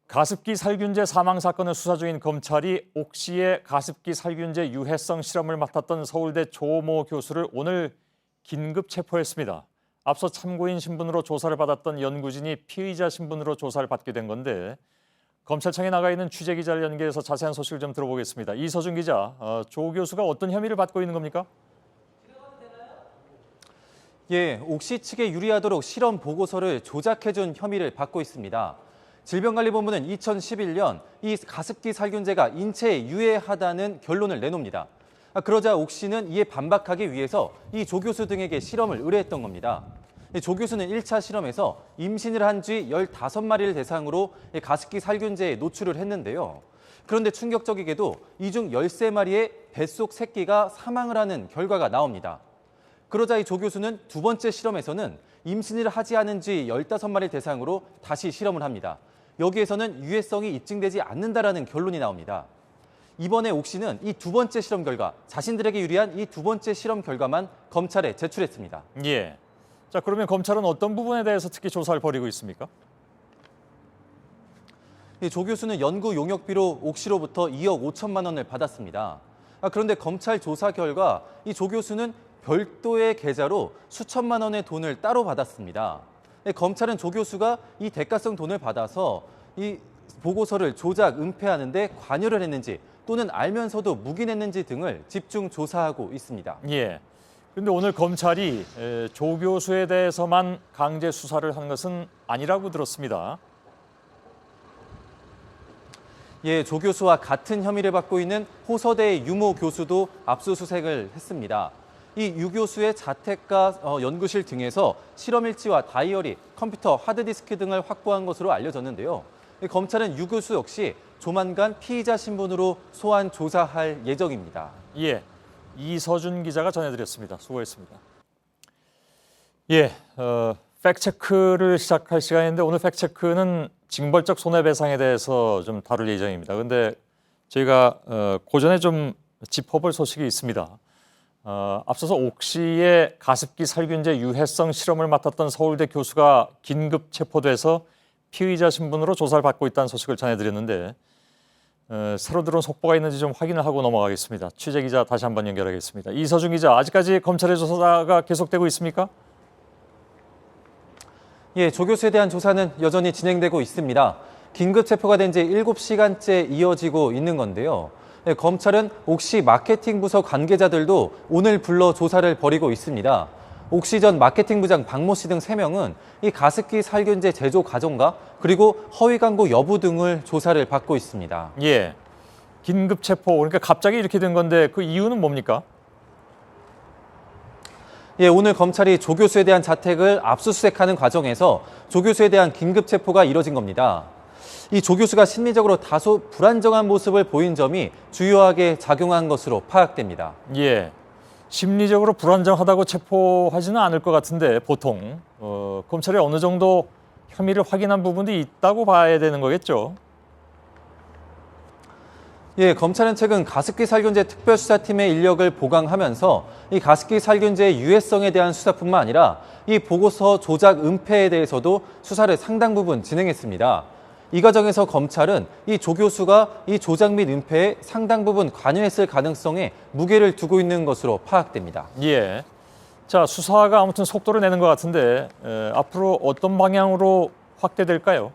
가습기 살균제 사망 사건을 수사 중인 검찰이 옥시의 가습기 살균제 유해성 실험을 맡았던 서울대 조모 교수를 오늘 긴급 체포했습니다. 앞서 참고인 신분으로 조사를 받았던 연구진이 피의자 신분으로 조사를 받게 된 건데 검찰청에 나가 있는 취재기자를 연결해서 자세한 소식을 좀 들어보겠습니다. 이서준 기자, 조 교수가 어떤 혐의를 받고 있는 겁니까? 예, 옥시 측에 유리하도록 실험 보고서를 조작해준 혐의를 받고 있습니다. 질병관리본부는 2011년 이 가습기 살균제가 인체에 유해하다는 결론을 내놉니다. 그러자 옥시는 이에 반박하기 위해서 이 조 교수 등에게 실험을 의뢰했던 겁니다. 조 교수는 1차 실험에서 임신을 한 쥐 15마리를 대상으로 가습기 살균제에 노출을 했는데요. 그런데 충격적이게도 이 중 13마리의 뱃속 새끼가 사망을 하는 결과가 나옵니다. 그러자 이 조 교수는 두 번째 실험에서는 임신을 하지 않은 쥐 15마리 대상으로 다시 실험을 합니다. 여기에서는 유해성이 입증되지 않는다라는 결론이 나옵니다. 이번에 옥시는 이 두 번째 실험 결과, 자신들에게 유리한 이 두 번째 실험 결과만 검찰에 제출했습니다. 예. 자, 그러면 검찰은 어떤 부분에 대해서 특히 조사를 벌이고 있습니까? 조 교수는 연구 용역비로 옥시로부터 2억 5천만 원을 받았습니다. 그런데 검찰 조사 결과 이 조 교수는 별도의 계좌로 수천만 원의 돈을 따로 받았습니다. 검찰은 조 교수가 이 대가성 돈을 받아서 이 보고서를 조작, 은폐하는 데 관여를 했는지 또는 알면서도 묵인했는지 등을 집중 조사하고 있습니다. 예. 그런데 오늘 검찰이 조 교수에 대해서만 강제 수사를 한 것은 아니라고 들었습니다. 예, 조 교수와 같은 혐의를 받고 있는 호서대의 유모 교수도 압수수색을 했습니다. 이 유 교수의 자택과 연구실 등에서 실험 일지와 다이어리, 컴퓨터, 하드디스크 등을 확보한 것으로 알려졌는데요. 검찰은 유 교수 역시 조만간 피의자 신분으로 소환 조사할 예정입니다. 예, 이서준 기자가 전해드렸습니다. 수고했습니다. 예, 팩트체크를 시작할 시간인데 오늘 팩트체크는 징벌적 손해배상에 대해서 좀 다룰 예정입니다. 그런데 저희가 고전에 좀 짚어볼 소식이 있습니다. 앞서서 옥시의 가습기 살균제 유해성 실험을 맡았던 서울대 교수가 긴급 체포돼서 피의자 신분으로 조사를 받고 있다는 소식을 전해드렸는데 새로 들어온 속보가 있는지 좀 확인을 하고 넘어가겠습니다. 취재기자 다시 한번 연결하겠습니다. 이서준 기자, 아직까지 검찰의 조사가 계속되고 있습니까? 예, 조 교수에 대한 조사는 여전히 진행되고 있습니다. 긴급 체포가 된 지 7시간째 이어지고 있는 건데요. 예, 검찰은 옥시 마케팅 부서 관계자들도 오늘 불러 조사를 벌이고 있습니다. 옥시 전 마케팅부장 박모 씨 등 3명은 이 가습기 살균제 제조 과정과 그리고 허위 광고 여부 등을 조사를 받고 있습니다. 예, 긴급 체포, 그러니까 갑자기 이렇게 된 건데 그 이유는 뭡니까? 예, 오늘 검찰이 조 교수에 대한 자택을 압수수색하는 과정에서 조 교수에 대한 긴급 체포가 이뤄진 겁니다. 이 조 교수가 심리적으로 다소 불안정한 모습을 보인 점이 주요하게 작용한 것으로 파악됩니다. 예, 심리적으로 불안정하다고 체포하지는 않을 것 같은데 보통 검찰이 어느 정도 혐의를 확인한 부분도 있다고 봐야 되는 거겠죠? 예, 검찰은 최근 가습기 살균제 특별수사팀의 인력을 보강하면서 이 가습기 살균제의 유해성에 대한 수사뿐만 아니라 이 보고서 조작 은폐에 대해서도 수사를 상당 부분 진행했습니다. 이 과정에서 검찰은 이 조 교수가 이 조작 및 은폐에 상당 부분 관여했을 가능성에 무게를 두고 있는 것으로 파악됩니다. 예. 자, 수사가 아무튼 속도를 내는 것 같은데 앞으로 어떤 방향으로 확대될까요?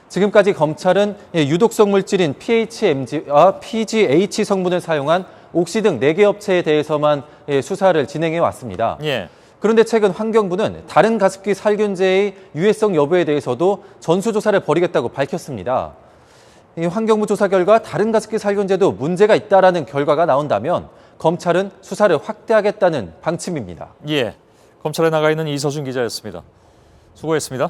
지금까지 검찰은 유독성 물질인 PHMG와 PGH 성분을 사용한 옥시 등 4개 업체에 대해서만 수사를 진행해 왔습니다. 예. 그런데 최근 환경부는 다른 가습기 살균제의 유해성 여부에 대해서도 전수조사를 벌이겠다고 밝혔습니다. 이 환경부 조사 결과 다른 가습기 살균제도 문제가 있다라는 결과가 나온다면 검찰은 수사를 확대하겠다는 방침입니다. 예. 검찰에 나가 있는 이서준 기자였습니다. 수고했습니다.